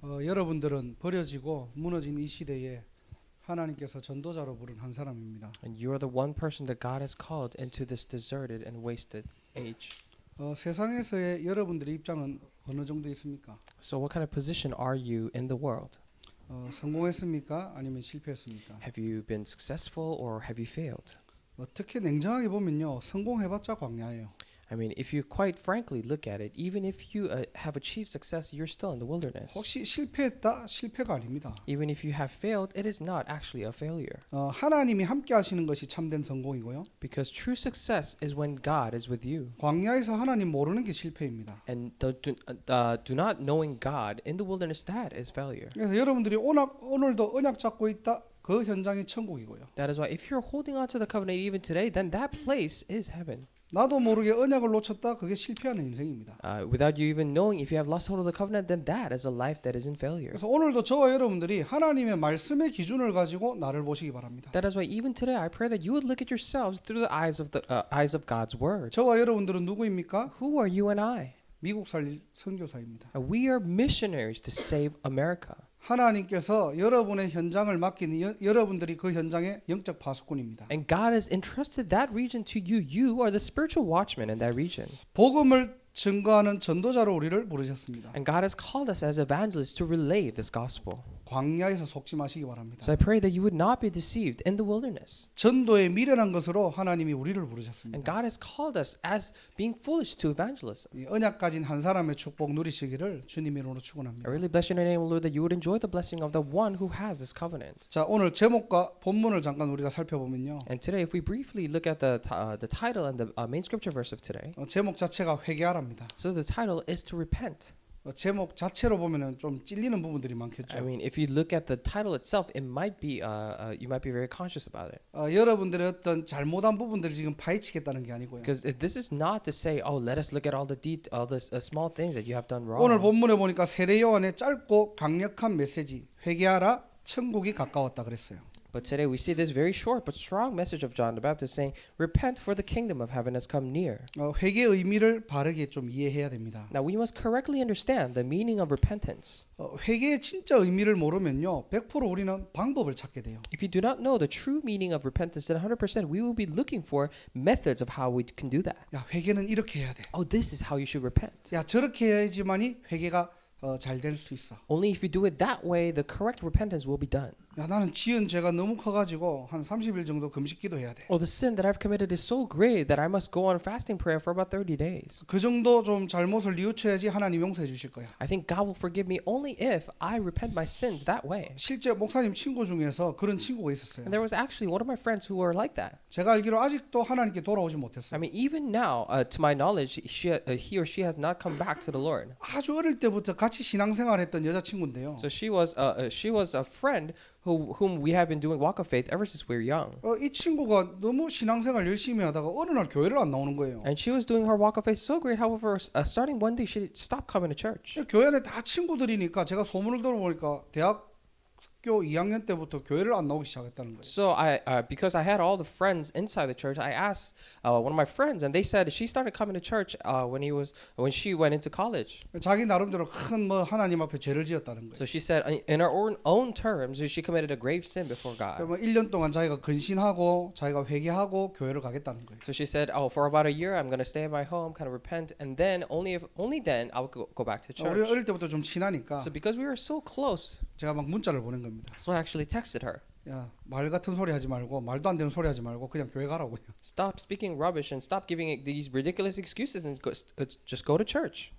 여러분들은 버려지고 무너진 이 시대에 하나님께서 전도자로 부른 한 사람입니다. And you are the one person that God has called into this deserted and wasted age. 세상에서의 여러분들의 입장은 어느 정도 있습니까? So what kind of position are you in the world? 성공했습니까? 아니면 실패했습니까? Have you been successful or have you failed? 어떻게 냉정하게 보면요, 성공해봤자 광야예요. I mean, if you quite frankly look at it, even if you have achieved success, you're still in the wilderness. 혹시 실패했다? 실패가 아닙니다. Even if you have failed, it is not actually a failure. 하나님이 함께 하시는 것이 참된 성공이고요. Because true success is when God is with you. 광야에서 하나님 모르는 게 실패입니다. And do not knowing God in the wilderness, that is failure. 그래서 여러분들이 오늘도 언약 잡고 있다? 그 현장이 천국이고요. That is why if you're holding on to the covenant even today, then that place is heaven. 나도 모르게 언약을 놓쳤다? 그게 실패하는 인생입니다. Without you even knowing, if you have lost hold of the covenant, then that is a life that is in failure. 그래서 오늘도 저와 여러분들이 하나님의 말씀의 기준을 가지고 나를 보시기 바랍니다. That is why even today, I pray that you would look at yourselves through the eyes of God's word. 저와 여러분들은 누구입니까? Who are you and I? 미국 살 선교사입니다. We are missionaries to save America. 하나님께서 여러분의 현장을 맡긴 여러분들이 그 현장의 영적 파수꾼입니다. And God has entrusted that region to you. You are the spiritual watchman in that region. 복음을 증거하는 전도자로 우리를 부르셨습니다. And God has called us as evangelists to relay this gospel. 광야에서 속지 마시기 바랍니다. So I pray that you would not be deceived in the wilderness. 전도에 미련한 것으로 하나님이 우리를 And 부르셨습니다. God has called us as being foolish to evangelism. 이 언약 가진 한 사람의 축복 누리시기를 주님의 이름으로 축원합니다. I really bless your name, Lord, that you would enjoy the blessing of the one who has this covenant. 자, 오늘 제목과 본문을 잠깐 우리가 살펴보면요. And today, if we briefly look at the title and the main scripture verse of today, 제목 자체가 회개하랍니다. so the title is to repent. 제목 자체로 보면은 좀 찔리는 부분들이 많겠죠. I mean, if you look at the title itself, it might be you might be very conscious about it. 여러분들의 어떤 잘못한 부분들을 지금 파헤치겠다는 게 아니고요. Because this is not to say, oh, let us look at all the small things that you have done wrong. 오늘 본문에 보니까 세례 요한의 짧고 강력한 메시지 회개하라 천국이 가까웠다 그랬어요. But today we see this very short but strong message of John the Baptist saying, repent for the kingdom of heaven has come near. 회개의 의미를 바르게 좀 이해해야 됩니다. Now we must correctly understand the meaning of repentance. 회개의 진짜 의미를 모르면요, 100% 우리는 방법을 찾게 돼요. If you do not know the true meaning of repentance, then 100% we will be looking for methods of how we can do that. 야, 회개는 이렇게 해야 돼. Oh, this is how you should repent. 야, 저렇게 해야지만이 회개가 잘 될 수 있어. Only if you do it that way, the correct repentance will be done. 야, 나는 지은 죄가 너무 커가지고 한 30일 정도 금식기도 해야 돼. Oh, the sin that I've committed is so great that I must go on fasting prayer for about 30 days. 그 정도 좀 잘못을 뉘우쳐야지 하나님 용서해 주실 거야. I think God will forgive me only if I repent my sins that way. 실제 목사님 친구 중에서 그런 친구가 있었어요. And there was actually one of my friends who were like that. 제가 알기로 아직도 하나님께 돌아오지 못했어요. I mean, even now, to my knowledge, he or she has not come back to the Lord. 아주 어릴 때부터 같이 신앙생활했던 여자친구인데요. So she was a friend whom we have been doing walk of faith ever since we were young. 이 친구가 너무 신앙생활 열심히 하다가 어느 날 교회를 안 나오는 거예요. And she was doing her walk of faith so great. However, starting one day, she stopped coming to church. 교회 안에 다 친구들이니까 제가 소문을 들어보니까 대학교 2학년 때부터 교회를 안 나오기 시작했다는 거예요. So because I had all the friends inside the church, I asked one of my friends, and they said she started coming to church when she went into college. 자기 나름대로 큰 뭐 하나님 앞에 죄를 지었다는 거예요. So she said, in her own terms, she committed a grave sin before God. 뭐 1년 동안 자기가 근신하고 자기가 회개하고 교회를 가겠다는 거예요. So she said, oh, for about a year, I'm going to stay at my home, kind of repent, and then only then I'll go back to 우리 church. 어릴 때부터 좀 친하니까 So because we were so close, 제가 막 문자를 보낸 겁니다. so I actually texted her. 야, 말 같은 소리 하지 말고 말도 안 되는 소리 하지 말고 그냥 교회 가라고요. Stop speaking rubbish and stop giving these ridiculous excuses and just go to church.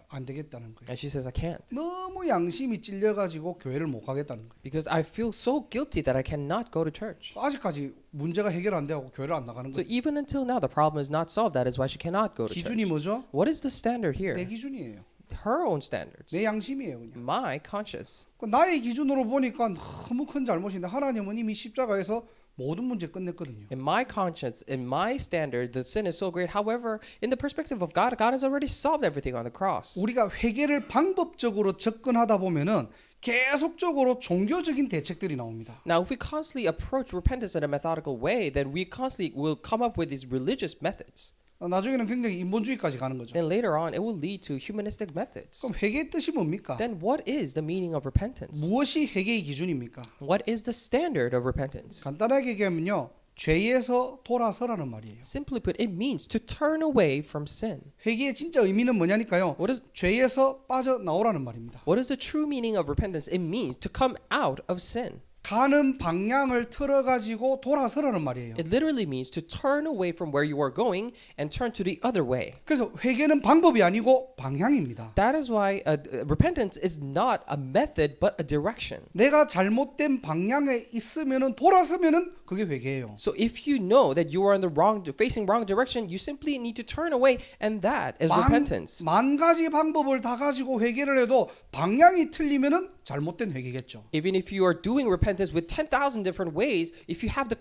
안 되겠다는 거예요. And she says, I can't. 너무 양심이 찔려가지고 교회를 못 가겠다는 거예요. Because I feel so guilty that I cannot go to church. 아직까지 문제가 해결 안 되고 교회를 안 나가는 So 거예요. even until now, the problem is not solved. That is why she cannot go to 기준이 church. 뭐죠? What is the standard 내 here? 기준이에요. Her own standards. 내 양심이에요, 그냥. My conscience. 나의 기준으로 보니까 너무 큰 잘못인데 하나님은 이미 십자가에서 모든 문제 끝냈거든요. In my conscience, in my standard, the sin is so great. However, in the perspective of God, God has already solved everything on the cross. 우리가 회개를 방법적으로 접근하다 보면은 계속적으로 종교적인 대책들이 나옵니다. Now, if we constantly approach repentance in a methodical way, then we constantly will come up with these religious methods. 나중에는 굉장히 인본주의까지 가는 거죠. then later on it will lead to humanistic methods. 그럼 회개의 뜻이 뭡니까? Then what is the meaning of repentance? 무엇이 회개의 기준입니까? What is the standard of repentance? 간단하게 얘기하면요. 죄에서 돌아서라는 말이에요. Simply put, it means to turn away from sin. 회개의 진짜 의미는 뭐냐니까요. What is 죄에서 빠져나오라는 말입니다. the true meaning of repentance? It means to come out of sin. 가는 방향을 틀어가지고 돌아서라는 말이에요. It literally means to turn away from where you are going and turn to the other way. 그래서 회개는 방법이 아니고 방향입니다. That is why repentance is not a method but a direction. 내가 잘못된 방향에 있으면은 돌아서면은 그게 회개예요. So if you know that you are in the facing wrong direction, you simply need to turn away, and that is repentance. 만 가지 방법을 다 가지고 회개를 해도 방향이 틀리면은 잘못된 회개겠죠. Even if you are doing repentance with 10,000 different ways, if you have the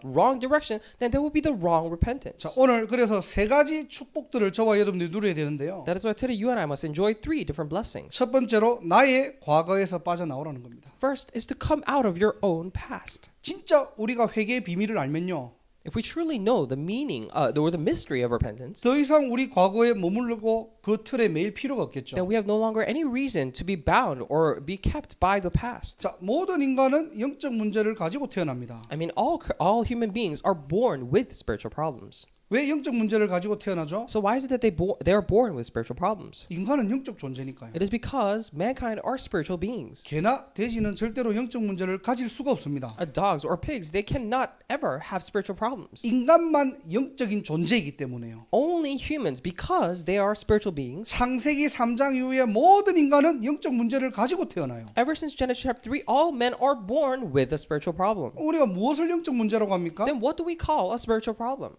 wrong direction, then that will be the wrong repentance. 자, 오늘 그래서 세 가지 축복들을 저와 여러분들이 누려야 되는데요. That is why today you and I must enjoy 3 different blessings. 첫 번째로 나의 과거에서 빠져나오라는 겁니다. First is to come out of your own past. 진짜 우리가 회개의 비밀을 알면요. If we truly know the meaning or the mystery of repentance, 더 이상 우리 과거에 머무르고 그 틀에 매일 필요가 없겠죠. then we have no longer any reason to be bound or be kept by the past. 자, 모든 인간은 영적 문제를 가지고 태어납니다. I mean, all human beings are born with spiritual problems. 왜 영적 문제를 가지고 태어나죠? So why is it that they are born with spiritual problems? 인간은 영적 존재니까요. It is because mankind are spiritual beings. 개나 돼지는 절대로 영적 문제를 가질 수가 없습니다. Dogs or pigs, they cannot ever have spiritual problems. 인간만 영적인 존재이기 때문에요. Only humans, because they are spiritual beings. 창세기 3장 이후에 모든 인간은 영적 문제를 가지고 태어나요. Ever since Genesis chapter 3, all men are born with a spiritual problem. 우리가 무엇을 영적 문제라고 합니까? Then what do we call a spiritual problem?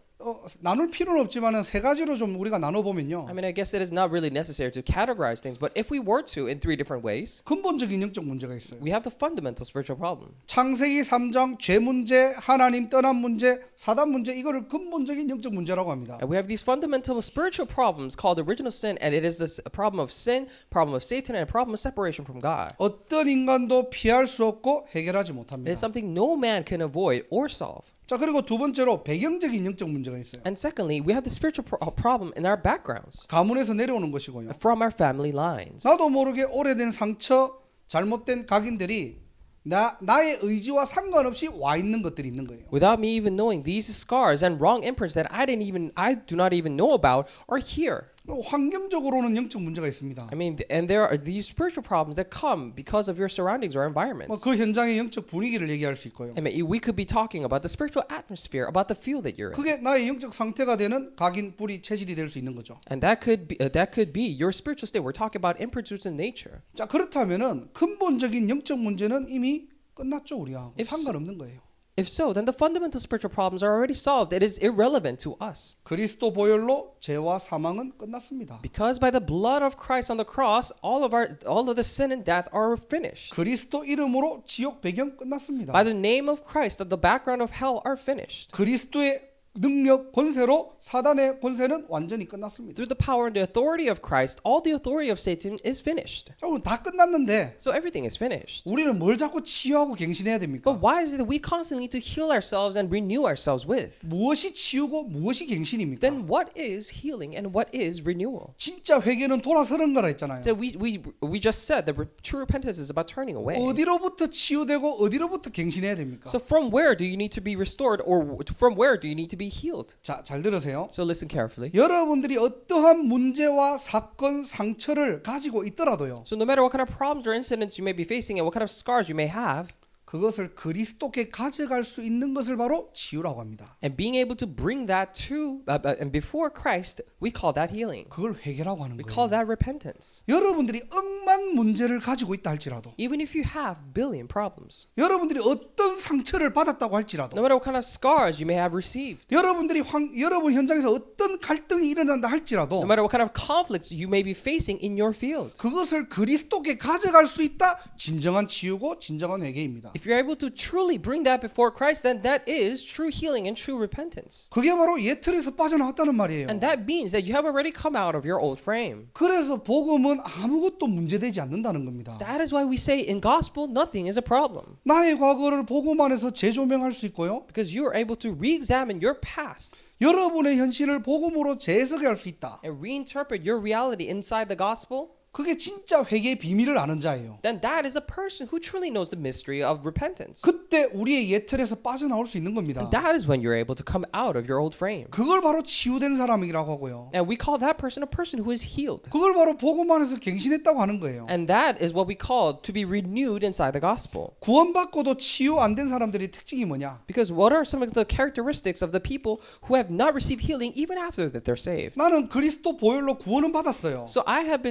나눌 필요는 없지만은 세 가지로 좀 우리가 나눠 보면요. I mean, I guess it is not really necessary to categorize things, but if we were to in 3 different ways, 근본적인 영적 문제가 있어요. we have the fundamental spiritual problem. 창세기 3장 죄 문제, 하나님 떠난 문제, 사단 문제 이거를 근본적인 영적 문제라고 합니다. And we have these fundamental spiritual problems called original sin, and it is this problem of sin, problem of Satan, and a problem of separation from God. 어떤 인간도 피할 수 없고 해결하지 It 못합니다. is something no man can avoid or solve. 자, 그리고 두 번째로 배경적인 영적 문제가 있어요. And secondly, we have the spiritual problem in our backgrounds 가문에서 내려오는 것이고요. from our family lines. 나도 모르게 오래된 상처, 잘못된 각인들이 나의 의지와 상관없이 와 있는 것들이 있는 거예요. Without me even knowing, these scars and wrong imprints that I do not even know about are here. 환경적으로는 영적 문제가 있습니다. I mean, and there are these spiritual problems that come because of your surroundings or environments. 그 현장의 영적 분위기를 얘기할 수 있고요. I mean, we could be talking about the spiritual atmosphere, about the field that you're in. 그게 나의 영적 상태가 되는 각인, 뿌리, 체질이 될 수 있는 거죠. And that could be your spiritual state. We're talking about imprints in nature. 자, 그렇다면은 근본적인 영적 문제는 이미 끝났죠, 우리하고. 상관없는 거예요. If so, then the fundamental spiritual problems are already solved. It is irrelevant to us. 그리스도 보혈로 죄와 사망은 끝났습니다. Because by the blood of Christ on the cross, all of the sin and death are finished. 그리스도 이름으로 지옥 배경 끝났습니다. By the name of Christ, the background of hell are finished. 그리스도의 능력, 권세로 사단의 권세는 완전히 끝났습니다. Through the power and the authority of Christ, all the authority of Satan is finished. 자, 그럼 다 끝났는데 So everything is finished. 우리는 뭘 자꾸 치유하고 갱신해야 됩니까? But why is it that we constantly need to heal ourselves and renew ourselves with? 무엇이 치유고 무엇이 갱신입니까? Then what is healing and what is renewal? 진짜 회개는 돌아서는 거라 했잖아요. So we just said that true repentance is about turning away. 어디로부터 치유되고 어디로부터 갱신해야 됩니까? So from where do you need to be restored, or from where do you need to be healed? 자, 잘 들으세요. So listen carefully. 여러분들이 어떠한 문제와 사건, 상처를 가지고 있더라도요. So no matter what kind of problems or incidents you may be facing and what kind of scars you may have, 그것을 그리스도께 가져갈 수 있는 것을 바로 치유라고 합니다. and being able to bring that to and before Christ, we call that healing. 그걸 회개라고 하는 We call 거예요. that repentance. 여러분들이 억만 문제를 가지고 있다 할지라도, Even if you have billion problems, 여러분들이 어떤 상처를 받았다고 할지라도, no matter what kind of scars you may have received, 여러분들이 여러분 현장에서 어떤 갈등이 일어난다 no 할지라도, matter what kind of conflicts you may be facing in your field, 그것을 그리스도께 가져갈 수 있다. 진정한 치유고 진정한 회개입니다. If you're able to truly bring that before Christ, then that is true healing and true repentance. 그게 바로 옛 틀에서 빠져나왔다는 말이에요. And that means that you have already come out of your old frame. 그래서 복음은 아무것도 문제되지 않는다는 겁니다. That is why we say in gospel, nothing is a problem. 나의 과거를 복음 안에서 재조명할 수 있고요. Because you are able to re-examine your past 여러분의 현실을 복음으로 재해석할 수 있다. and reinterpret your reality inside the gospel. 그게 진짜 회개의 비밀을 아는 자예요. Then that is a person who truly knows the mystery of repentance. 그때 우리의 옛 틀에서 빠져나올 수 있는 겁니다. And that is when you're able to come out of your old frame. 그걸 바로 치유된 사람이라고 하고요. And we call that person a person who is healed. 그걸 바로 복음 안에서 갱신했다고 하는 거예요. And that is what we call to be renewed inside the gospel. 구원받고도 치유 안 된 사람들의 특징이 뭐냐? Because what are some of the characteristics of the people who have not received healing even after that they're saved? 나는 그리스도 보혈로 구원은 받았어요. So I have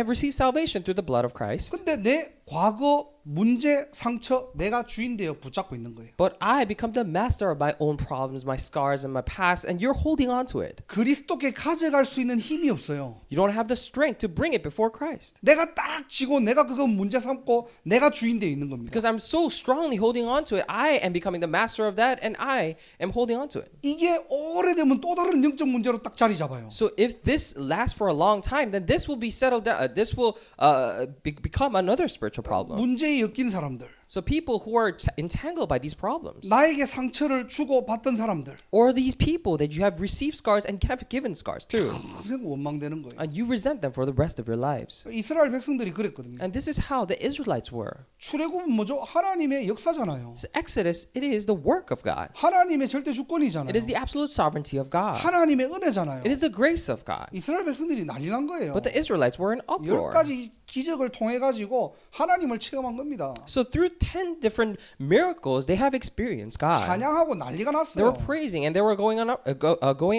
received salvation through the blood of Christ. 근데 내 과거 문제, 상처 내가 주인 되어 붙잡고 있는 거예요. But I become the master of my own problems, my scars, and my past, and you're holding on to it. 그리스도께 가져갈 수 있는 힘이 없어요. You don't have the strength to bring it before Christ. 내가 딱 쥐고 내가 그거 문제 삼고 내가 주인 되어 있는 겁니다. Because I'm so strongly holding on to it, I am becoming the master of that, and I am holding on to it. 이게 오래되면 또 다른 영적 문제로 딱 자리 잡아요. So if this lasts for a long time, then this will be settled down. This will become another spiritual problem. 문제에 엮인 사람들, So people who are entangled by these problems, 나에게 상처를 주고 받던 사람들, or these people that you have received scars and have given scars to, 평생 원망되는 거예요. and you resent them for the rest of your lives. 이스라엘 백성들이 그랬거든요. And this is how the Israelites were. 출애굽은 뭐죠? 하나님의 역사잖아요. So Exodus, it is the work of God. 하나님의 절대 주권이잖아요. It is the absolute sovereignty of God. 하나님의 은혜잖아요. It is the grace of God. 이스라엘 백성들이 난리 난 거예요. But the Israelites were in 열 uproar. 가지 기적을 통해 가지고 하나님을 체험한 겁니다. So through 10 different miracles, they have experienced God. 찬양하고 난리가 They were 났어요. praising and they were going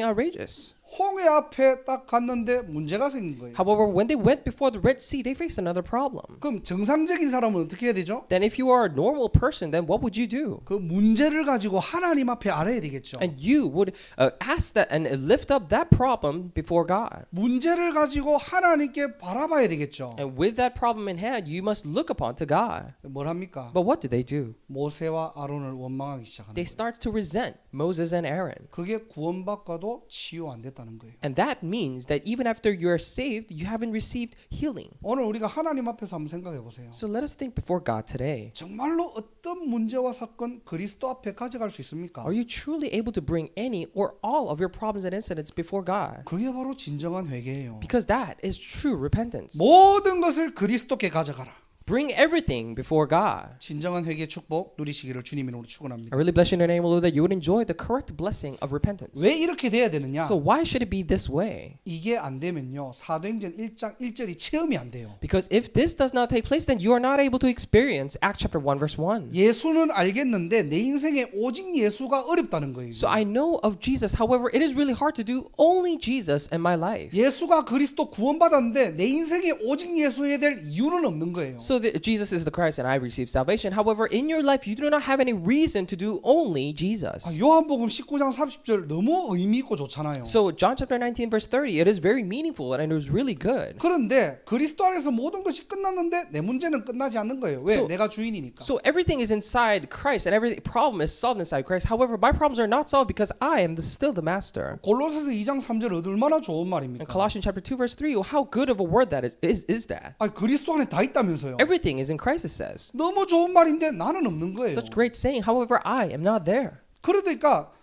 outrageous. 홍해 앞에 딱 갔는데 문제가 생긴 거예요. However, when they went before the Red Sea, they faced another problem. 그럼 정상적인 사람은 어떻게 해야 되죠? Then if you are a normal person, then what would you do? 그 문제를 가지고 하나님 앞에 알아야 되겠죠. And you would ask that and lift up that problem before God. 문제를 가지고 하나님께 바라봐야 되겠죠. And with that problem in hand, you must look upon to God. 뭘 합니까? But what did they do? 모세와 아론을 원망하기 시작하는 They 거예요. start to resent Moses and Aaron. 그게 구원받고도 치유 안 됐다는 거예요. And that means that even after you are saved, you haven't received healing. 오늘 우리가 하나님 앞에서 한번 생각해 보세요. So let us think before God today. 정말로 어떤 문제와 사건 그리스도 앞에 가져갈 수 있습니까? Are you truly able to bring any or all of your problems and incidents before God? 그게 바로 진정한 회개예요. Because that is true repentance. 모든 것을 그리스도께 가져가라. Bring everything before God. 진정한 회개 축복 누리시기를 주님 이름으로 축원합니다. I really bless you in the name of the Lord that you would enjoy the correct blessing of repentance. 왜 이렇게 돼야 되느냐? So why should it be this way? 이게 안 되면요. 사도행전 1장 1절이 체험이 안 돼요. Because if this does not take place, then you are not able to experience Acts chapter 1 verse 1. 예수는 알겠는데 내 인생에 오직 예수가 어렵다는 거예요. So I know of Jesus. However, it is really hard to do only Jesus in my life. 예수가 그리스도 구원받았는데 내 인생에 오직 예수해야 될 이유는 없는 거예요. So Jesus is the Christ and I received salvation. However, in your life, you do not have any reason to do only Jesus. 요한복음 19장 30절 너무 의미 있고 좋잖아요. So John chapter 19 verse 30, it is very meaningful and it was really good. 그런데 그리스도 안에서 모든 것이 끝났는데 내 문제는 끝나지 않는 거예요. 왜? So- 내가 주인이니까. So everything is inside Christ and every problem is solved inside Christ. However, my problems are not solved because I am still the master. 골로새서 2장 3절 얼마나 좋은 말입니까? And Colossians chapter 2 verse 3, well, how good of a word that is that? 아니, 그리스도 안에 다 있다면서요. Everything is in Christ, it says. 너무 좋은 말인데 나는 없는 거예요. Such great saying. However, I am not there. 그러니까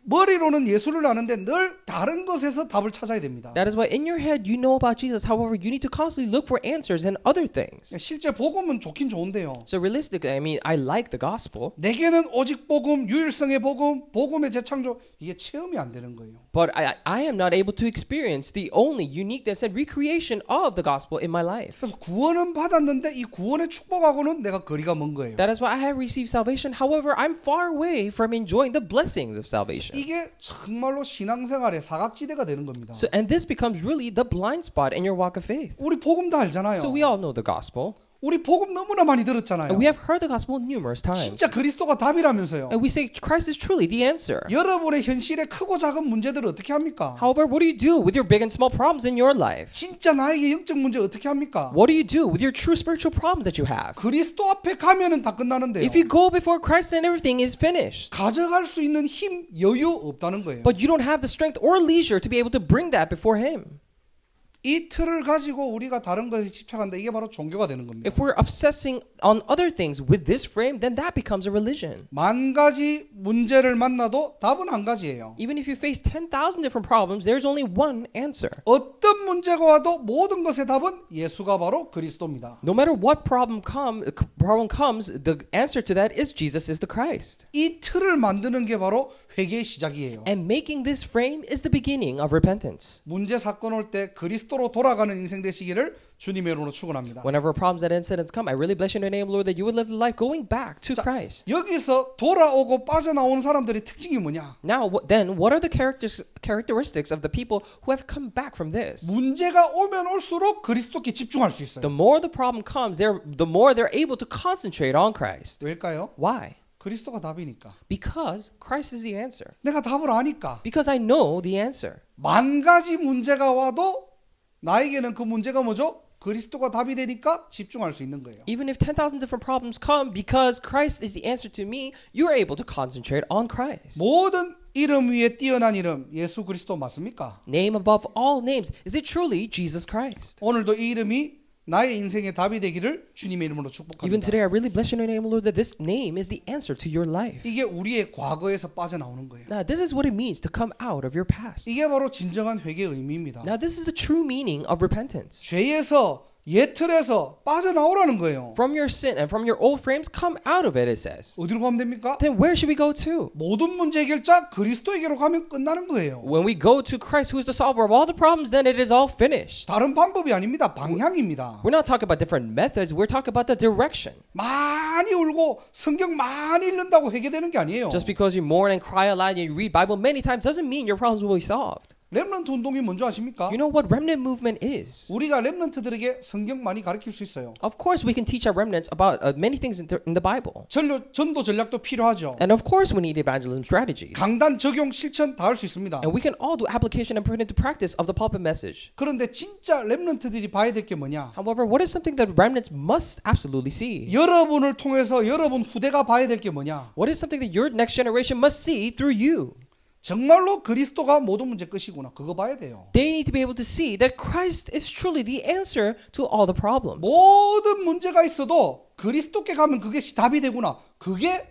머리로는 예수를 아는데 늘 다른 것에서 답을 찾아야 됩니다. That is why in your head you know about Jesus. However, you need to constantly look for answers in other things. 실제 복음은 좋긴 좋은데요. So realistically, I mean, I like the gospel, 내게는 오직 복음, 유일성의 복음, 복음의 재창조 이게 체험이 안 되는 거예요. but I am not able to experience the only uniqueness and recreation of the gospel in my life. 그래서 구원은 받았는데 이 구원의 축복하고는 내가 거리가 먼 거예요. That is why I have received salvation. However, I'm far away from enjoying the blessings of salvation. 이게 정말로 신앙생활의 사각지대가 되는 겁니다. So, and this becomes really the blind spot in your walk of faith. 우리 복음 다 알잖아요. So we all know the gospel. 우리 복음 너무나 많이 들었잖아요. And we have heard the gospel numerous times. 진짜 그리스도가 답이라면서요. And we say Christ is truly the answer. 여러분의 현실의 크고 작은 문제들을 어떻게 합니까? However, what do you do with your big and small problems in your life? 진짜 나에게 영적 문제 어떻게 합니까? What do you do with your true spiritual problems that you have? 그리스도 앞에 가면은 다 끝나는데요. If you go before Christ, then everything is finished. 가져갈 수 있는 힘, 여유 없다는 거예요. But you don't have the strength or leisure to be able to bring that before Him. 이 틀을 가지고 우리가 다른 것에 집착한다. 이게 바로 종교가 되는 겁니다. If we're obsessing on other things with this frame, then that becomes a religion. 만 가지 문제를 만나도 답은 한 가지예요. Even if you face 10,000 different problems, there's only one answer. 어떤 문제가 와도 모든 것의 답은 예수가 바로 그리스도입니다. No matter what problem comes, the answer to that is Jesus is the Christ. 이 틀을 만드는 게 바로 회개의 시작이에요. And making this frame is the beginning of repentance. 문제 사건 올 때 그리스도로 돌아가는 인생 되시기를 주님의 이름으로 축원합니다. Whenever problems and incidents come, I really bless your name, Lord, that you would live the life going back to Christ. 여기서 돌아오고 빠져나오는 사람들의 특징이 뭐냐? Now, what are the characteristics of the people who have come back from this? 문제가 오면 올수록 그리스도께 집중할 수 있어요. The more the problem comes, the more they're able to concentrate on Christ. 왜일까요? Why? 그리스도가 답이니까. Because Christ is the answer. 내가 답을 아니까. Because I know the answer. 만 가지 문제가 와도 나에게는 그 문제가 뭐죠? 그리스도가 답이 되니까 집중할 수 있는 거예요. Even if 10,000 different problems come, because Christ is the answer to me, you are able to concentrate on Christ. 모든 이름 위에 뛰어난 이름 예수 그리스도 맞습니까? Name above all names. Is it truly Jesus Christ? 오늘도 이 이름이 나의 인생의 답이 되기를 주님의 이름으로 Even 축복합니다. today, I really bless your name, Lord, that this name is the answer to your life. 이게 우리의 과거에서 빠져나오는 거예요. Now, this is what it means to come out of your past. 이게 바로 진정한 회개의 의미입니다. Now, this is the true meaning of repentance. 죄에서 옛틀에서 빠져나오라는 거예요. From your sin and from your old frames, come out of it, it says. 어디로 가면 됩니까? Then where should we go to? 모든 문제 해결자 그리스도에게로 가면 끝나는 거예요. When we go to Christ, who is the solver of all the problems, then it is all finished. 다른 방법이 아닙니다. 방향입니다. We're not talking about different methods. We're talking about the direction. 많이 울고 성경 많이 읽는다고 해결되는 게 아니에요. Just because you mourn and cry aloud and you read Bible many times doesn't mean your problems will be solved. 렘넌트 운동이 뭔지 아십니까? You know what remnant movement is? 우리가 렘넌트들에게 성경 많이 가르칠 수 있어요. Of course, we can teach our remnants about many things in the Bible. 전도 전략도 필요하죠. And of course, we need evangelism strategies. 강단, 적용, 실천 다 할 수 있습니다. And we can all do application and put into practice of the pulpit message. 그런데 진짜 렘넌트들이 봐야 될 게 뭐냐? However, what is something that remnants must absolutely see? 여러분을 통해서 여러분 후대가 봐야 될 게 뭐냐? What is something that your next generation must see through you? 정말로 그리스도가 모든 문제 끝이구나. 그거 봐야 돼요. They need to be able to see that Christ is truly the answer to all the problems. 모든 문제가 있어도 그리스도께 가면 그게 답이 되구나. 그게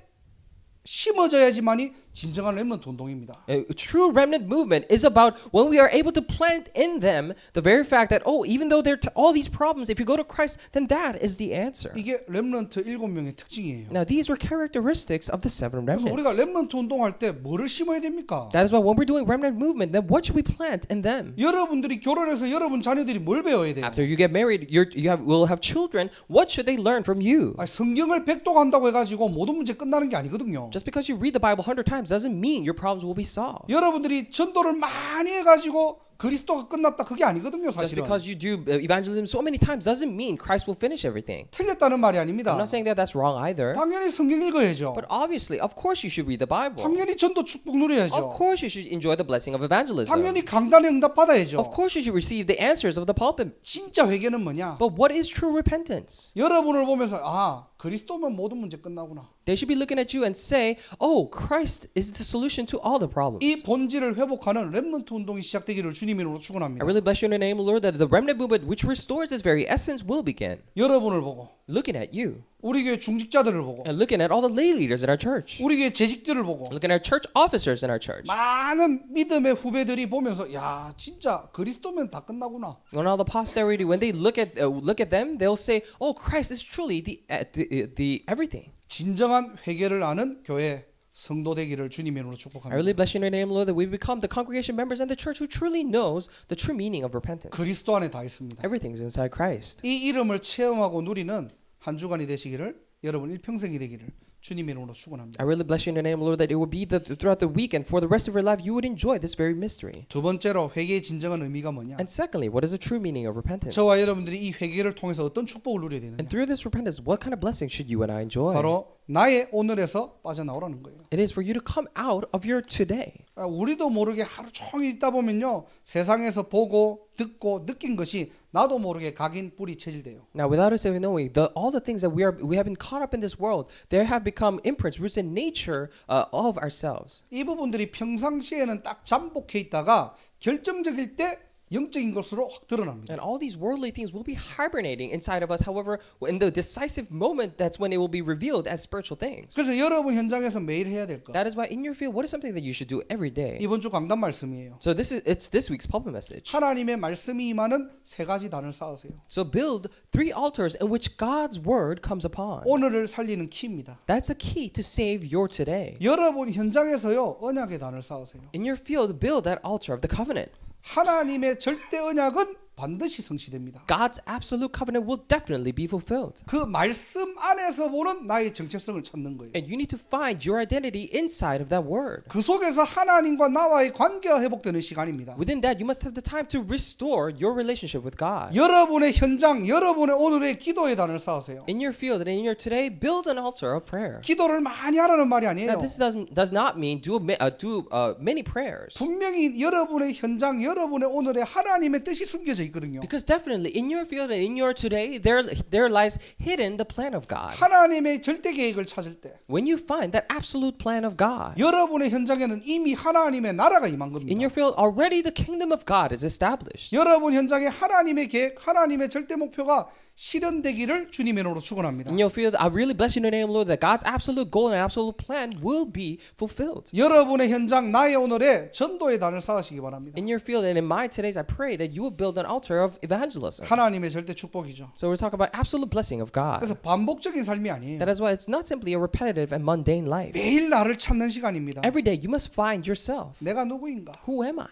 심어져야지만이 진정한 렘넌트 운동입니다. A true remnant movement is about when we are able to plant in them the very fact that, oh, even though there are all these problems, if you go to Christ, then that is the answer. 이게 렘넌트 7명의 특징이에요. Now, these were characteristics of the seven 그래서 우리가 remnants. 렘넌트 운동할 때 뭐를 심어야 됩니까? That is why when we're doing remnant movement, then what should we plant in them? 여러분들이 결혼해서 여러분 자녀들이 뭘 배워야 돼요? After you get married, will have children. What should they learn from you? 아니, 성경을 백독한다고 해가지고 모든 문제 끝나는 게 아니거든요. Just because you read the Bible 100 times doesn't mean your problems will be solved. 여러분들이 전도를 많이 해가지고 그리스도가 끝났다 그게 아니거든요. Just 사실은. because you do evangelism so many times doesn't mean Christ will finish everything. 틀렸다는 말이 아닙니다. I'm not saying that that's wrong either. 당연히 성경 읽어야죠. But obviously, of course you should read the Bible. 당연히 전도 축복 Of 누려야죠. course you should enjoy the blessing of evangelism. 당연히 강단에 응답 받아야죠. Of course you should receive the answers of the pulpit. 진짜 회개는 뭐냐? But what is true repentance? 여러분을 보면서 아 그리스도면 모든 문제 끝나구나. They should be looking at you and say, oh, Christ is the solution to all the problems. 이 본질을 회복하는 렘넌트 운동이 시작되기를 주님 이름으로 I 축원합니다. really bless you in the name, Lord, that the remnant movement which restores its very essence will begin. 여러분을 보고 Looking at you 우리 교회 중직자들을 보고 and looking at all the lay leaders in our church. 우리 교회 재직들을 보고 Looking at our church officers in our church. 많은 믿음의 후배들이 보면서 야 진짜 그리스도면 다 끝나구나. When all the posterity, when they look at them, they'll say, "Oh, Christ is truly the everything." 진정한 회개를 아는 교회 성도 되기를 주님의 이름으로 I 축복합니다. really bless you in your name, Lord, that we become the congregation members and the church who truly knows the true meaning of repentance. 그리스도 안에 다 있습니다. Everything's inside Christ. 이 이름을 체험하고 누리는 한 주간이 되시기를 여러분 일평생이 되기를 주님의 이름으로 축원합니다. I really bless you in the name, Lord, that it will be throughout the week and for the rest of your life you would enjoy this very mystery. 두 번째로 회개의 진정한 의미가 뭐냐? And secondly, what is the true meaning of repentance? 저와 여러분들이 이 회개를 통해서 어떤 축복을 누려야 되느냐? And through this repentance, what kind of blessing should you and I enjoy? 바로 나의 오늘에서 빠져나오라는 거예요. It is for you to come out of your today. 우리도 모르게 하루 종일 있다 보면요, 세상에서 보고 듣고 느낀 것이 나도 모르게 각인 뿌리 체질돼요. Now, without us even knowing, all the things that we have been caught up in this world, there have become imprints, roots in nature of ourselves. 이 부분들이 평상시에는 딱 잠복해 있다가 결정적일 때 영적인 것으로 확 드러납니다. And all these worldly things will be hibernating inside of us. However, in the decisive moment, that's when it will be revealed as spiritual things. 그래서 여러분 현장에서 매일 해야 될 것. That is why in your field, what is something that you should do every day? 이번 주 강단 말씀이에요. So it's this week's pulpit message. 하나님의 말씀이 임하는 세 가지 단을 쌓으세요. So build 3 altars in which God's word comes upon. 오늘을 살리는 키입니다. That's a key to save your today. 여러분 현장에서요, 언약의 단을 쌓으세요. In your field, build that altar of the covenant. 하나님의 절대 언약은 반드시 성취됩니다. God's absolute covenant will definitely be fulfilled. 그 말씀 안에서 보는 나의 정체성을 찾는 거예요. And you need to find your identity inside of that word. 그 속에서 하나님과 나와의 관계가 회복되는 시간입니다. Within that, you must have the time to restore your relationship with God. 여러분의 현장, 여러분의 오늘의 기도의 단을 쌓으세요. In your field and in your today, build an altar of prayer. 기도를 많이 하라는 말이 아니에요. Now, this does not mean do many prayers. 분명히 여러분의 현장, 여러분의 오늘에 하나님의 뜻이 숨겨져 있거든요. Because definitely in your field and in your today, there lies hidden the plan of God. 하나님의 절대 계획을 찾을 때 When you find that absolute plan of God, 여러분의 현장에는 이미 하나님의 나라가 임한 겁니다. in your field already the kingdom of God is established. 여러분 현장에 하나님의 계획, 하나님의 절대 목표가 실현되기를 주님의 이름으로 축원합니다. In your field, I really bless you in the name of the Lord that God's absolute goal and absolute plan will be fulfilled. 여러분의 현장, 나의 오늘에 전도의 단을 쌓으시기 바랍니다. In your field and in my today's, I pray that you will build an altar of evangelism. 하나님의 절대 축복이죠. So we're talking about absolute blessing of God. 그래서 반복적인 삶이 아니에요. That is why it's not simply a repetitive and mundane life. 매일 나를 찾는 시간입니다. Every day you must find yourself. 내가 누구인가? Who am I?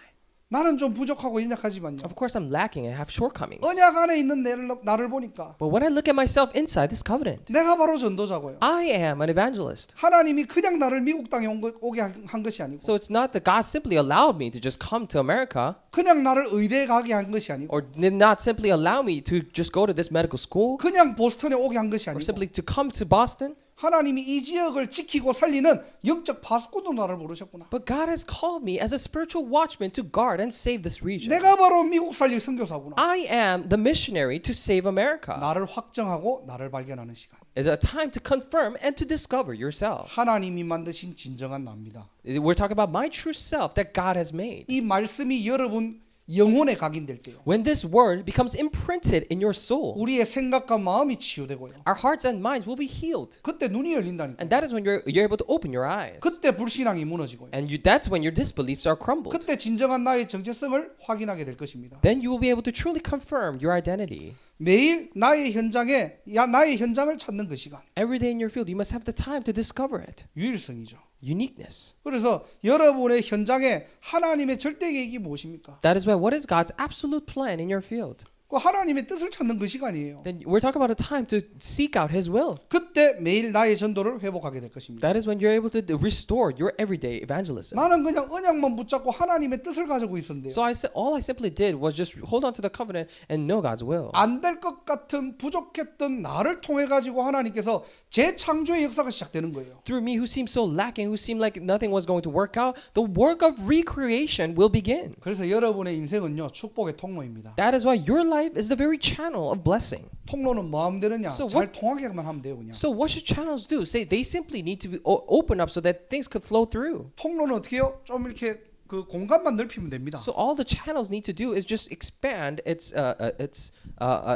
나는 좀 부족하고 연약하지만요. Of course, I'm lacking and have shortcomings. 언약 안에 있는 나를 보니까 But when I look at myself inside this covenant, 내가 바로 전도자고요. I am an evangelist. 하나님이 그냥 나를 미국 땅에 오게 한 것이 아니고 So it's not that God simply allowed me to just come to America, 그냥 나를 의대에 가게 한 것이 아니고 or did not simply allow me to just go to this medical school, 그냥 보스턴에 오게 한 것이 or 아니고 simply to come to Boston. 하나님이 이 지역을 지키고 살리는 영적 파수꾼으로 나를 부르셨구나. But God has called me as a spiritual watchman to guard and save this region. 내가 바로 미국 살릴 선교사구나. I am the missionary to save America. 나를 확정하고 나를 발견하는 시간. It's a time to confirm and to discover yourself. 하나님이 만드신 진정한 나입니다. We're talking about my true self that God has made. 이 말씀이 여러분 영혼에 각인될 때요. When this word becomes imprinted in your soul, 우리의 생각과 마음이 치유되고요. our hearts and minds will be healed. 그때 눈이 열린다니까. And that is when you're able to open your eyes. 그때 불신앙이 무너지고요. And that's when your disbeliefs are crumbled. 그때 진정한 나의 정체성을 확인하게 될 것입니다. Then you will be able to truly confirm your identity. 매일 나의 현장을 찾는 그 시간. Every day in your field, you must have the time to discover it. 유일성이죠. Uniqueness. 그래서 여러분의 현장에 하나님의 절대 계획이 무엇입니까? That is why what is God's absolute plan in your field? 그 하나님의 뜻을 찾는 그 시간이에요. Then we're talking about a time to seek out His will. 그때 매일 나의 전도를 회복하게 될 것입니다. That is when you're able to restore your everyday evangelism. 나는 그냥 언약만 붙잡고 하나님의 뜻을 가지고 있었는데요. So all I simply did was just hold on to the covenant and know God's will. 안 될 것 같은 부족했던 나를 통해 가지고 하나님께서 재창조의 역사가 시작되는 거예요. Through me who seemed so lacking, who seemed like nothing was going to work out, the work of recreation will begin. 그래서 여러분의 인생은요, 축복의 통로입니다. That is why your life is the very channel of blessing. 통로는 뭐 하면 되느냐? So 잘 what- 통하게만 하면 돼요, 그냥. So what should channels do? Say they simply need to be open up so that things could flow through. 통로는 어떻게 해요? 좀 이렇게 그 공간만 넓히면 됩니다. So all the channels need to do is just expand its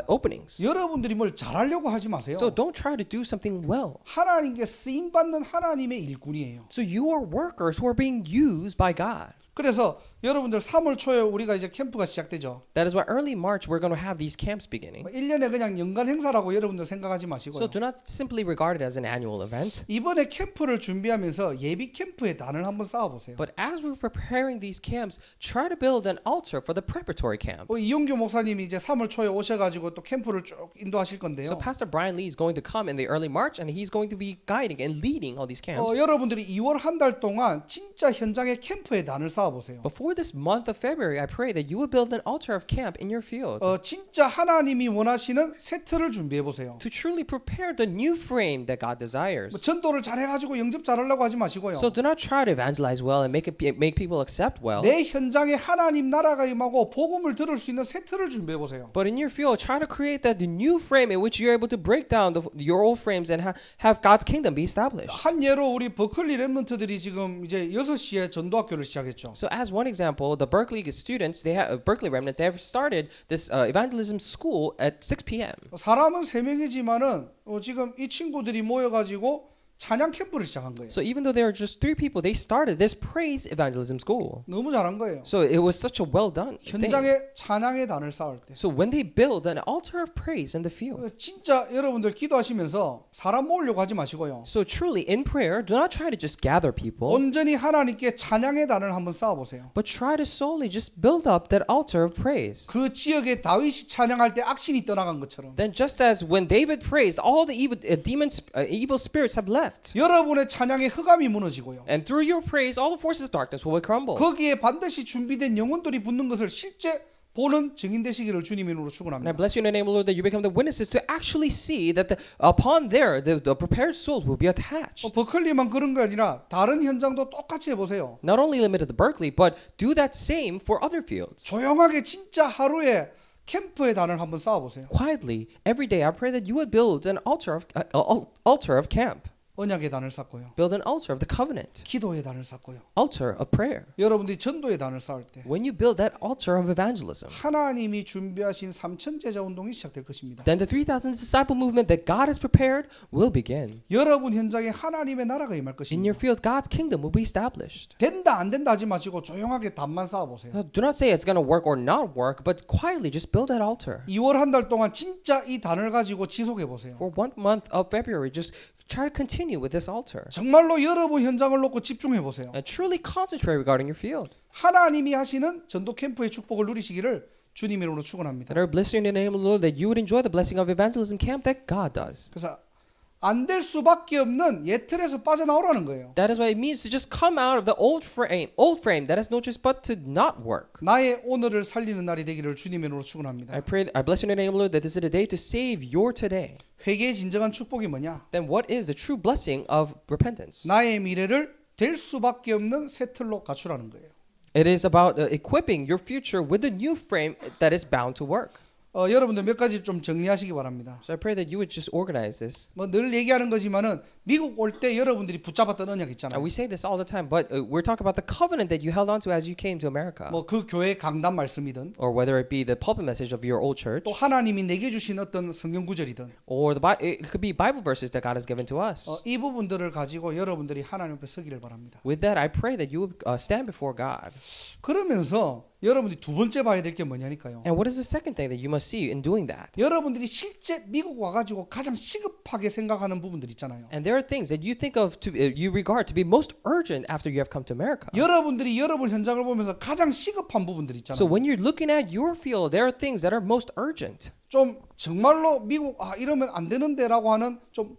openings. 여러분들이 뭘 잘하려고 하지 마세요. So don't try to do something well. 하나님께 쓰임 받는 하나님의 일꾼이에요. So you are workers who are being used by God. 그래서 여러분들 3월 초에 우리가 이제 캠프가 시작되죠. That is why early March we're going to have these camps beginning. 1년에 그냥 연간 행사라고 여러분들 생각하지 So 마시고요. do not simply regard it as an annual event. 이번에 캠프를 준비하면서 예비 캠프의 단을 한번 쌓아보세요. But as we're preparing these camps, try to build an altar for the preparatory camp. 이용규 목사님이 이제 3월 초에 오셔가지고 또 캠프를 쭉 인도하실 건데요. So Pastor Brian Lee is going to come in the early March and he's going to be guiding and leading all these camps. 여러분들이 2월 한 달 동안 진짜 현장의 캠프의 단을 쌓아보세요. Before this month of February, I pray that you will build an altar of camp in your field 진짜 하나님이 원하시는 세트를 준비해 보세요. to truly prepare the new frame that God desires. 전도를 잘해가지고 영접 잘하려고 하지 마시고요. So do not try to evangelize well and make people accept well. 내 현장에 하나님 나라가 임하고 복음을 들을 수 있는 세트를 준비해 보세요. But in your field, try to create that the new frame in which you're able to break down your old frames and have God's kingdom be established. 한 예로 우리 버클리 랩런트들이 지금 이제 6시에 전도학교를 시작했죠. So as one example, the Berkeley students, Berkeley remnants, they have started this evangelism school at 6 p.m. 사람은 3명이지만은 지금 이 친구들이 모여가지고 찬양 캠프를 시작한 거예요. So even though there are just 3 people, they started this praise evangelism school. 너무 잘한 거예요. So it was such a well done thing. 현장에 찬양의 단을 쌓을 때 So when they build an altar of praise in the field, 진짜 여러분들 기도하시면서 사람 모으려고 하지 마시고요. so truly in prayer, do not try to just gather people, 온전히 하나님께 찬양의 단을 한번 쌓아보세요. but try to solely just build up that altar of praise. 그 지역에 다윗이 찬양할 때 악신이 떠나간 것처럼 Then just as when David praised, all the evil spirits have left. 여러분의 찬양에 흑암이 무너지고요. And through your praise, all the forces of darkness will crumble. 거기에 반드시 준비된 영혼들이 붙는 것을 실제 보는 증인 되시기를 주님 이름으로 And I 축원합니다. bless you in the name of the Lord that you become the witnesses to actually see that upon there, the prepared souls will be attached. 버클리만 그런 게 아니라 다른 현장도 똑같이 해보세요. Not only limited to Berkeley, but do that same for other fields. 조용하게 진짜 하루에 캠프의 단을 한번 쌓아보세요. Quietly, every day, I pray that you would build an altar of camp. 언약의 단을 쌓고요. Build an altar of the covenant. 기도의 단을 쌓고요. Altar of prayer. 여러분들이 전도의 단을 쌓을 때 When you build that altar of evangelism, 하나님이 준비하신 3천 제자 운동이 시작될 것입니다. then the 3,000 disciple movement that God has prepared will begin. 여러분 현장에 하나님의 나라가 임할 In your 것입니다. field, God's kingdom will be established. 된다 안 된다 하지 마시고 조용하게 단만 쌓아보세요. Now, do not say it's going to work or not work, but quietly just build that altar. 2월 한 달 동안 진짜 이 단을 가지고 지속해 보세요. For 1 month of February, just try to continue with this altar. 정말로 여러분 현장을 놓고 집중해 보세요. And truly concentrate regarding your field. 하나님이 하시는 전도 캠프의 축복을 누리시기를 주님 이름으로 축원합니다. That I bless you in the name of the Lord, that you would enjoy the blessing of evangelism camp that God does. 그래서 안 될 수밖에 없는 예틀에서 빠져나오라는 거예요. That is what it means to just come out of the old frame that has no choice but to not work. 나의 오늘을 살리는 날이 되기를 주님 이름으로 I 축원합니다. pray, I bless you in the name of the Lord, that this is a day to save your today. 회개의 진정한 축복이 뭐냐? Then what is the true blessing of repentance? 나의 미래를 될 수밖에 없는 새 틀로 갖추라는 거예요. It is about equipping your future with a new frame that is bound to work. 여러분들 몇 가지 좀 정리하시기 바랍니다. So I pray that you would just organize this. 뭐 늘 얘기하는 거지만은 미국 올 때 여러분들이 붙잡았던 언약 And 있잖아요. we say this all the time, but we're talking about the covenant that you held on to as you came to America. 뭐 그 교회 강단 말씀이든 Or whether it be the pulpit message of your old church, 또 하나님이 내게 주신 어떤 성경 구절이든 or it could be Bible verses that God has given to us. 이 부분들을 가지고 여러분들이 하나님 앞에 서기를 바랍니다. With that, I pray that you would stand before God. 그러면서 여러분들이 두 번째 봐야 될 게 뭐냐니까요. And what is the second thing that you must see in doing that? 여러분들이 실제 미국 와가지고 가장 시급하게 생각하는 부분들 있잖아요. And there are things that you think of you regard to be most urgent after you have come to America. 여러분들이 여러분 현장을 보면서 가장 시급한 부분들 있잖아요. So when you're looking at your field, there are things that are most urgent. 좀 정말로 미국 이러면 안 되는데라고 하는 좀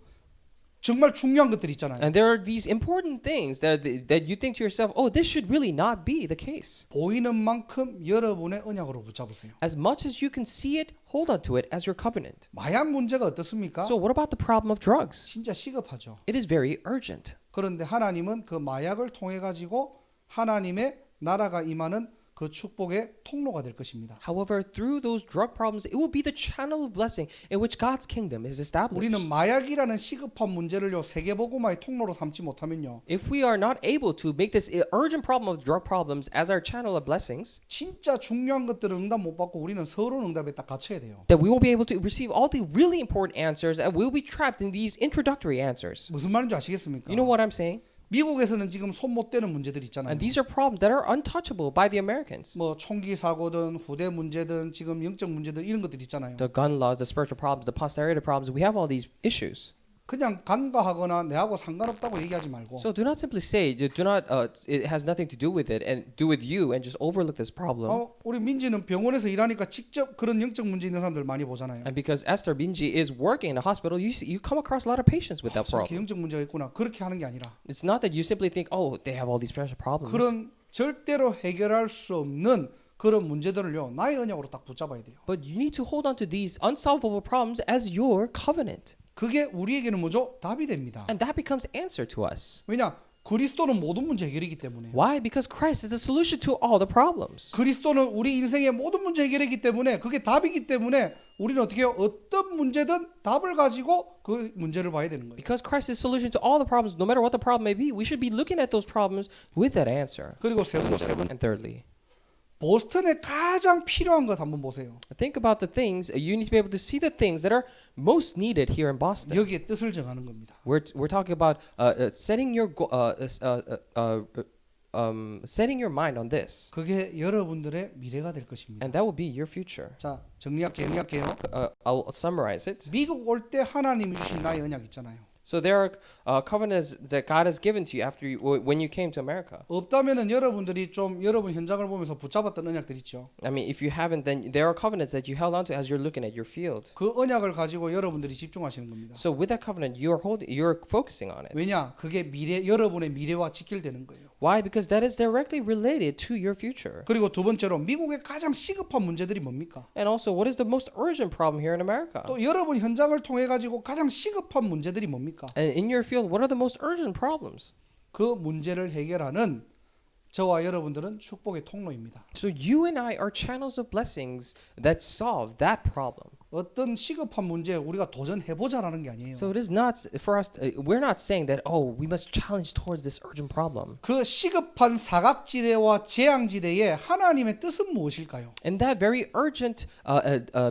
정말 중요한 것들 있잖아요. And there are these important things that you think to yourself, oh, this should really not be the case. 보이는 만큼 여러분의 언약으로 붙잡으세요. As much as you can see it, hold on to it as your covenant. 마약 문제가 어떻습니까? So what about the problem of drugs? 진짜 시급하죠. It is very urgent. 그런데 하나님은 그 마약을 통해 가지고 하나님의 나라가 임하는 그 축복의 통로가 될 것입니다. However, through those drug problems, it will be the channel of blessing in which God's kingdom is established. 우리는 마약이라는 시급한 문제를요 세계복음화의 통로로 삼지 못하면요 If we are not able to make this urgent problem of drug problems as our channel of blessings, 진짜 중요한 것들을 응답 못 받고 우리는 서론 응답에 딱 갇혀야 돼요. then we won't be able to receive all the really important answers and we'll be trapped in these introductory answers. 무슨 말인지 아시겠습니까? You know what I'm saying? 미국에서는 지금 손 못 대는 문제들 있잖아요. And these are problems that are untouchable by the Americans. 뭐 총기 사고든 후대 문제든 지금 영적 문제든 이런 것들 있잖아요. The gun laws, the spiritual problems, the posterity problems, we have all these issues. 그냥 간과하거나 내하고 상관없다고 얘기하지 말고 So do not simply say, it has nothing to do with it and do with you and just overlook this problem. 우리 민지는 병원에서 일하니까 직접 그런 영적 문제 있는 사람들 많이 보잖아요. And because Esther Binji is working in a hospital, you come across a lot of patients with that 저렇게 problem. 영적 문제가 있구나 그렇게 하는 게 아니라 It's not that you simply think, oh, they have all these spiritual problems. 그런 절대로 해결할 수 없는 그런 문제들을요 나의 언약으로 딱 붙잡아야 돼요. But you need to hold on to these unsolvable problems as your covenant. 그게 우리에게는 뭐죠? 답이 됩니다. And that becomes answer to us. 왜냐? 그리스도는 모든 문제 해결이기 때문에. Why? Because Christ is the solution to all the problems. 그리스도는 우리 인생의 모든 문제 해결이기 때문에 그게 답이기 때문에 우리는 어떻게 해요? 어떤 문제든 답을 가지고 그 문제를 봐야 되는 거예요. Because Christ is the solution to all the problems, no matter what the problem may be, we should be looking at those problems with that answer. 그리고 세 번째, And thirdly, 보스턴에 가장 필요한 것 한번 보세요. think about the things, you need to be able to see the things that are most needed here in Boston. 여기에 뜻을 정하는 겁니다. We're talking about setting your mind on this, 그게 여러분들의 미래가 될 것입니다. and that will be your future. 자, 정리할게요. I'll summarize it. 미국 올 때 하나님이 주신 나의 언약 있잖아요. So there are covenants that God has given to you after when you came to America. 없다면은 여러분들이 좀 여러분 현장을 보면서 붙잡았던 언약들 있죠. I mean, if you haven't, then there are covenants that you held on to as you're looking at your field. 그 언약을 가지고 여러분들이 집중하시는 겁니다. So with that covenant, you're focusing on it. 왜냐? 그게 여러분의 미래와 직결되는 거예요. Why? Because that is directly related to your future. 그리고 두 번째로 미국의 가장 시급한 문제들이 뭡니까? And also, what is the most urgent problem here in America? 또 여러분 현장을 통해 가지고 가장 시급한 문제들이 뭡니까? And in your field, what are the most urgent problems? 그 문제를 해결하는 저와 여러분들은 축복의 통로입니다. So you and I are channels of blessings that solve that problem. 어떤 시급한 문제에 우리가 도전해보자라는 게 아니에요. So it is not for us. We're not saying that we must challenge towards this urgent problem. 그 시급한 사각지대와 재앙지대에 하나님의 뜻은 무엇일까요? In that very urgent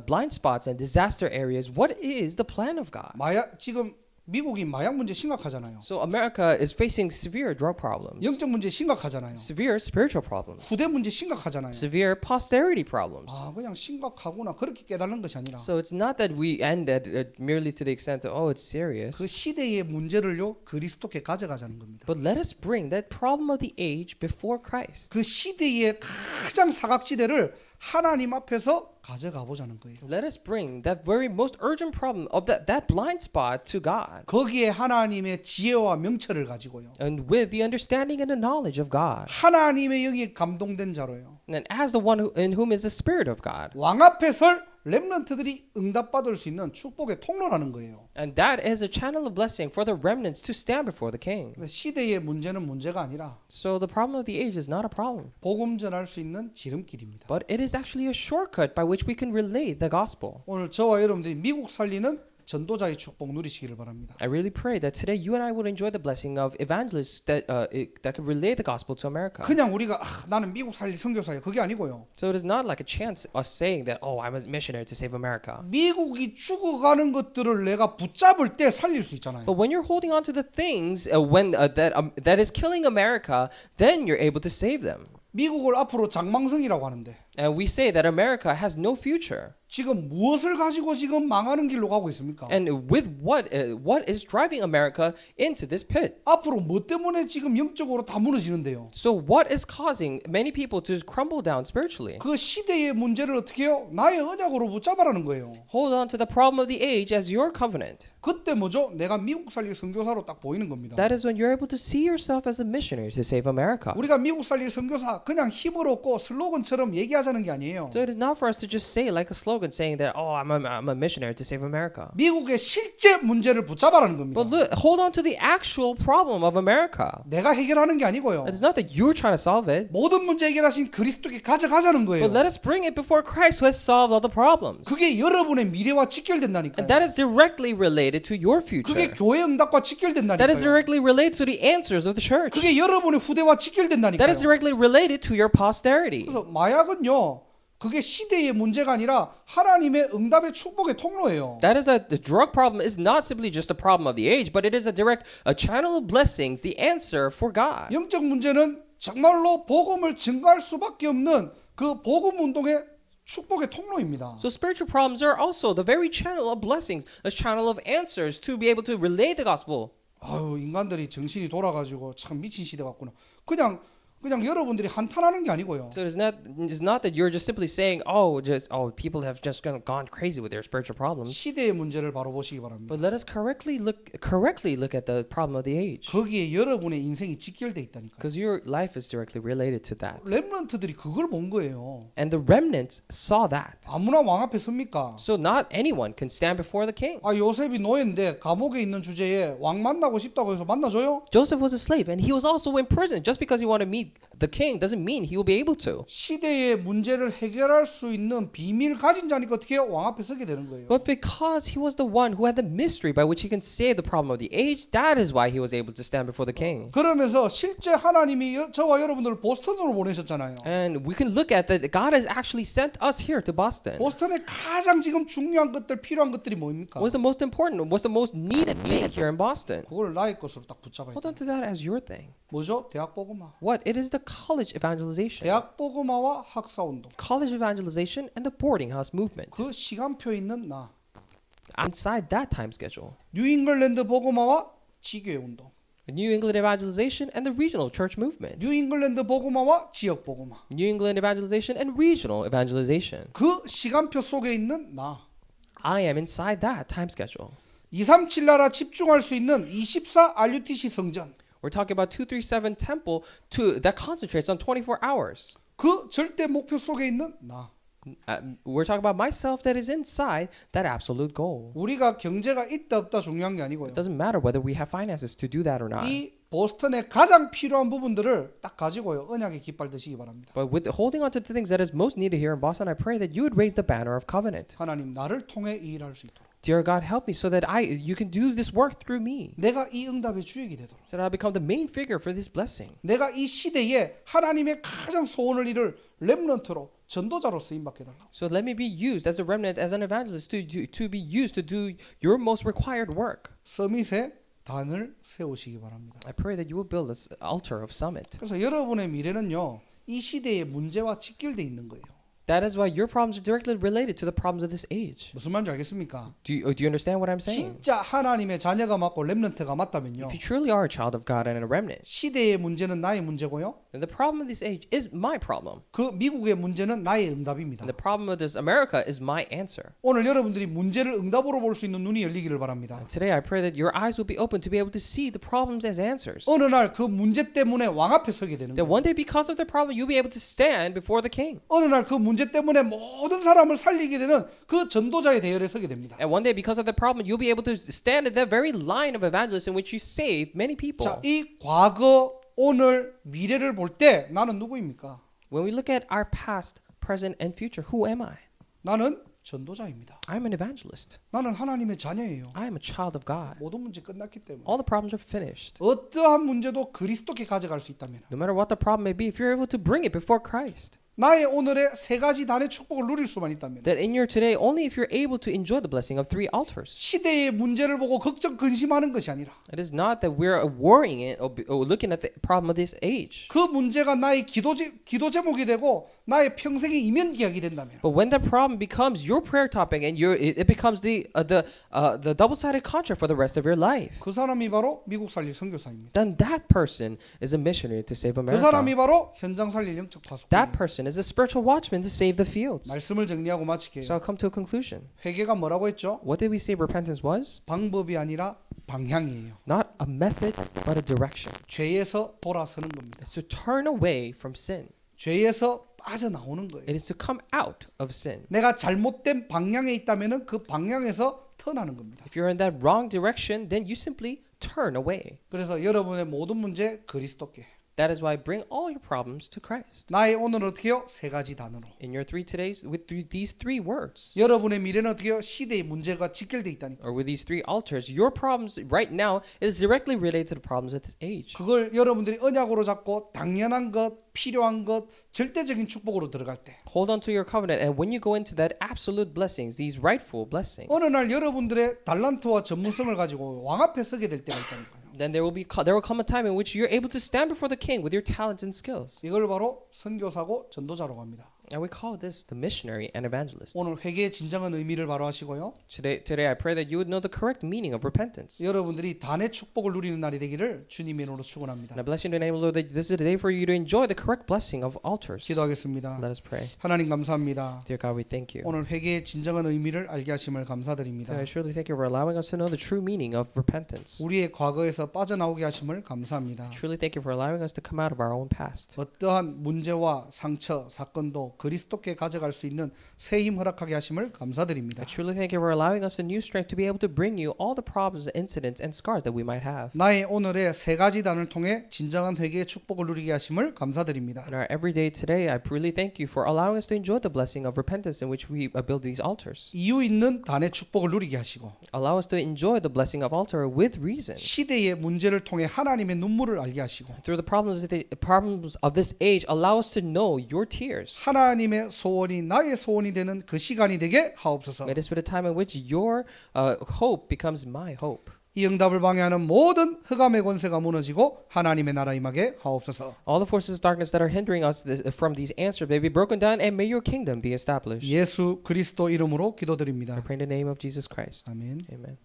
blind spots and disaster areas, what is the plan of God? 지금 미국이 마약 문제 심각하잖아요. So America is facing severe drug problems, 영적 문제 심각하잖아요. severe spiritual problems, 후대 문제 심각하잖아요. severe posterity problems. 그냥 심각하구나 그렇게 깨달는 것이 아니라 So it's not that we end at merely to the extent that it's serious. 그 시대의 문제를요 그리스도께 가져가자는 겁니다. But let us bring that problem of the age before Christ. 그 시대의 가장 사각지대를 하나님 앞에서 가져가 보자는 거예요. Let us bring that very most urgent problem of that blind spot to God. 거기에 하나님의 지혜와 명철을 가지고요. And with the understanding and the knowledge of God. 하나님의 영이 감동된 자로요. And as the one in whom is the Spirit of God. 왕 앞에 설 렘넌트들이 응답받을 수 있는 축복의 통로라는 거예요. And that is a channel of blessing for the remnants to stand before the king. 시대의 문제는 문제가 아니라 So the problem of the age is not a problem. 복음 전할 수 있는 지름길입니다. But it is actually a shortcut by which we can relay the gospel. 오늘 저와 여러분들이 미국 살리는 전도자의 축복 누리시기를 바랍니다. I really pray that today you and I would enjoy the blessing of evangelists that can relay the gospel to America. 그냥 우리가 나는 미국 살릴 선교사예요. 그게 아니고요. So it is not like a chance us saying that I'm a missionary to save America. 미국이 죽어가는 것들을 내가 붙잡을 때 살릴 수 있잖아요. But when you're holding on to the things that is killing America, then you're able to save them. 미국을 앞으로 장망성이라고 하는데 And we say that America has no future. 지금 무엇을 가지고 지금 망하는 길로 가고 있습니까? And with what is driving America into this pit? 앞으로 뭐 때문에 지금 영적으로 다 무너지는데요? So what is causing many people to crumble down spiritually? 그 시대의 문제를 어떻게 해요? 나의 언약으로 붙잡아라는 거예요. Hold on to the problem of the age as your covenant. 그때 뭐죠? 내가 미국 살릴 선교사로 딱 보이는 겁니다. That is when you're able to see yourself as a missionary to save America. 우리가 미국 살릴 선교사 그냥 힘을 얻고 슬로건처럼 얘기하자는 게 아니에요. So it is not for us to just say like a slogan saying that I'm a missionary to save America. 미국의 실제 문제를 붙잡아라는 겁니다. But look, hold on to the actual problem of America. 내가 해결하는 게 아니고요. It's not that you're trying to solve it. 모든 문제 해결하신 그리스도께 가져가자는 거예요. But let us bring it before Christ who has solved all the problems. 그게 여러분의 미래와 직결된다니까요. And that is directly related to your future. 그게 교회 응답과 That is 직결된다니까요. directly related to the answers of the church. 그게 여러분의 후대와 That is 직결된다니까요. directly related to your posterity. 그래서 마약은요. 그게 시대의 문제가 아니라 하나님의 응답의 축복의 통로예요. That is that the drug problem is not simply just a problem of the age, but it is a channel of blessings, the answer for God. 영적 문제는 정말로 복음을 증거할 수밖에 없는 그 복음 운동의 축복의 통로입니다. So spiritual problems are also the very channel of blessings, a channel of answers to be able to relay the gospel. 아유, 인간들이 정신이 돌아가지고 참 미친 시대 같구나. 그냥 여러분들이 한탄하는 게 아니고요. So it's not that you're just simply saying, people have just gone crazy with their spiritual problems. 시대의 문제를 바로 보시기 바랍니다. But let us correctly look at the problem of the age, 거기에 여러분의 인생이 직결돼 있다니까요. because your life is directly related to that. 렘넌트들이 그걸 본 거예요. And the remnants saw that. 아무나 왕 앞에 섭니까? So not anyone can stand before the king. 아, 요셉이 노예인데 감옥에 있는 주제에 왕 만나고 싶다고 해서 만나줘요? Joseph was a slave and he was also in prison. Just because he wanted to meet the king doesn't mean he will be able to. 시대의 문제를 해결할 수 있는 비밀 가진 자니까 어떻게 해요? 왕 앞에 서게 되는 거예요. But because he was the one who had the mystery by which he can save the problem of the age, that is why he was able to stand before the king. 그러면서 실제 하나님이 저와 여러분들을 보스턴으로 보내셨잖아요. And we can look at that God has actually sent us here to Boston. 보스턴에 가장 지금 중요한 것들, 필요한 것들이 뭐입니까? What's the most important? What's the most needed thing here in Boston? 그걸 나의 것으로 딱 붙잡아야 Hold 돼. on to that as your thing. 뭐죠? 대학 복음화. What? It is the college evangelization. 대학 복음화와 학사 운동. College evangelization and the boarding house movement. 그 시간표 있는 나. Inside that time schedule. 뉴잉글랜드 복음화와 지교회 운동. New England evangelization and the regional church movement. 뉴잉글랜드 복음화와 지역 복음화. New England evangelization and regional evangelization. 그 시간표 속에 있는 나. I am inside that time schedule. 237 나라 집중할 수 있는 24 RUTC 성전. We're talking about 237 temple that concentrates on 24 hours. 그 절대 목표 속에 있는 나. We're talking about myself that is inside that absolute goal. 우리가 경제가 있다 없다 중요한 게 아니고요. It doesn't matter whether we have finances to do that or not. 이 보스턴에 가장 필요한 부분들을 딱 가지고요. 언약의 깃발 드시기 바랍니다. But with holding on to the things that is most needed here in Boston, I pray that you would raise the banner of covenant. 하나님 나를 통해 이 일할 수 있도록. Dear God, help me so that you can do this work through me. 내가 이 응답의 주역이 되도록. So that I become the main figure for this blessing. 내가 이 시대에 하나님의 가장 소원을 이룰 렘넌트로 전도자로 쓰임 받게 달라. So let me be used as a remnant, as an evangelist, to be used to do your most required work. 서밋에 단을 세우시기 바랍니다. I pray that you will build this altar of summit. 그래서 여러분의 미래는요. 이 시대의 문제와 직결돼 있는 거예요. That is why your problems are directly related to the problems of this age. 무슨 말인지 알겠습니까? Do you understand what I'm saying? 진짜 하나님의 자녀가 맞고 렘넌트가 맞다면요. If you truly are a child of God and a remnant, 시대의 문제는 나의 문제고요. then the problem of this age is my problem. 그 미국의 문제는 나의 응답입니다. And the problem of this America is my answer. 오늘 여러분들이 문제를 응답으로 볼 수 있는 눈이 열리기를 바랍니다. Today I pray that your eyes will be open to be able to see the problems as answers. 어느 날 그 문제 때문에 왕 앞에 서게 되는 That 거예요. one day because of the problem you'll be able to stand before the king. 어느 날 그 문제 때문에 모든 사람을 살리게 되는 그 전도자의 대열에 서게 됩니다. And one day because of the problem you'll be able to stand at that very line of evangelists in which you save many people. 자, 이 과거, 오늘, 미래를 볼 때 나는 누구입니까? When we look at our past, present, and future, who am I? 나는 전도자입니다. I'm an evangelist. 나는 하나님의 자녀예요. I am a child of God. 모든 문제 끝났기 때문에 All the problems are finished. 어떠한 문제도 그리스도께 가져갈 수 있다면 No matter what the problem may be, if you're able to bring it before Christ, 나의 오늘의 세 가지 단의 축복을 누릴 수만 있다면 that in your today, only if you're able to enjoy the blessing of 3 altars. 시대의 문제를 보고 걱정 근심하는 것이 아니라 It is not that we're worrying it or looking at the problem of this age. 그 문제가 나의 기도 제목이 되고 나의 평생의 이면기약이 된다면 But when that problem becomes your prayer topic and it becomes the double-sided contract for the rest of your life, 그 사람이 바로 미국 살릴 선교사입니다. then that person is a missionary to save 그 America. 사람이 바로 현장 살릴 영적 파수꾼입니다. That person is a spiritual watchman to save the fields. 말씀을 정리하고 So 마칠게요. I'll come to a conclusion. 회개가 뭐라고 했죠? What did we say repentance was? 방법이 아니라 방향이에요. Not a method, but a direction. 죄에서 돌아서는 겁니다. It's to turn away from sin. 죄에서 빠져나오는 거예요. It is to come out of sin. 내가 잘못된 방향에 있다면은 그 방향에서 턴하는 겁니다. If you're in that wrong direction, then you simply turn away. 그래서 여러분의 모든 문제 그리스도께. That is why bring all your problems to Christ. 나의 오늘은 어떻게요? 세 가지 단어로. In your three todays, with these three words, 여러분의 미래는 어떻게요? 시대의 문제가 직결돼 있다니까. or with these three altars, your problems right now is directly related to the problems of this age. 그걸 여러분들이 언약으로 잡고 당연한 것, 필요한 것, 절대적인 축복으로 들어갈 때 Hold on to your covenant, and when you go into that absolute blessings, these rightful blessings, 어느 날 여러분들의 달란트와 전문성을 가지고 왕 앞에 서게 될 때가 있다니까요. then there will come a time in which you're able to stand before the king with your talents and skills. 이걸 바로 선교사고 전도자라고 합니다. And we call this the missionary and evangelist. 오늘 회개의 진정한 의미를 바로 하시고요. Today I pray that you would know the correct meaning of repentance. 여러분들이 단의 축복을 누리는 날이 되기를 주님의 이름으로 축원합니다. And I bless you in the name of the Lord that this is the day for you to enjoy the correct blessing of altars. 기도하겠습니다. Let us pray. 하나님 감사합니다. Dear God, we thank you. 오늘 회개의 진정한 의미를 알게 하심을 감사드립니다. I surely thank you for allowing us to know the true meaning of repentance. 우리의 과거에서 빠져나오게 하심을 감사합니다. Truly thank you for allowing us to come out of our own past. 어떠한 문제와 상처, 사건도 그리스도께 가져갈 수 있는 새 힘 허락하게 하심을 감사드립니다. I truly thank you for allowing us a new strength to be able to bring you all the problems, incidents, and scars that we might have. 나의 오늘의 세 가지 단을 통해 진정한 회개의 축복을 누리게 하심을 감사드립니다. In our everyday today, I really thank you for allowing us to enjoy the blessing of repentance in which we build these altars. 이유 있는 단의 축복을 누리게 하시고 Allow us to enjoy the blessing of altar with reason. 시대의 문제를 통해 하나님의 눈물을 알게 하시고 Through the problems of this age, allow us to know your tears. 하나님의 소원이 나의 소원이 되는 그 시간이 되게 하옵소서. May this be the time in which your hope becomes my hope. 이 응답을 방해하는 모든 흑암의 권세가 무너지고 하나님의 나라 임하게 하옵소서. All the forces of darkness that are hindering us from these answers may be broken down, and may your kingdom be established. 예수 그리스도 이름으로 기도드립니다. I pray in the name of Jesus Christ. 아멘. Amen.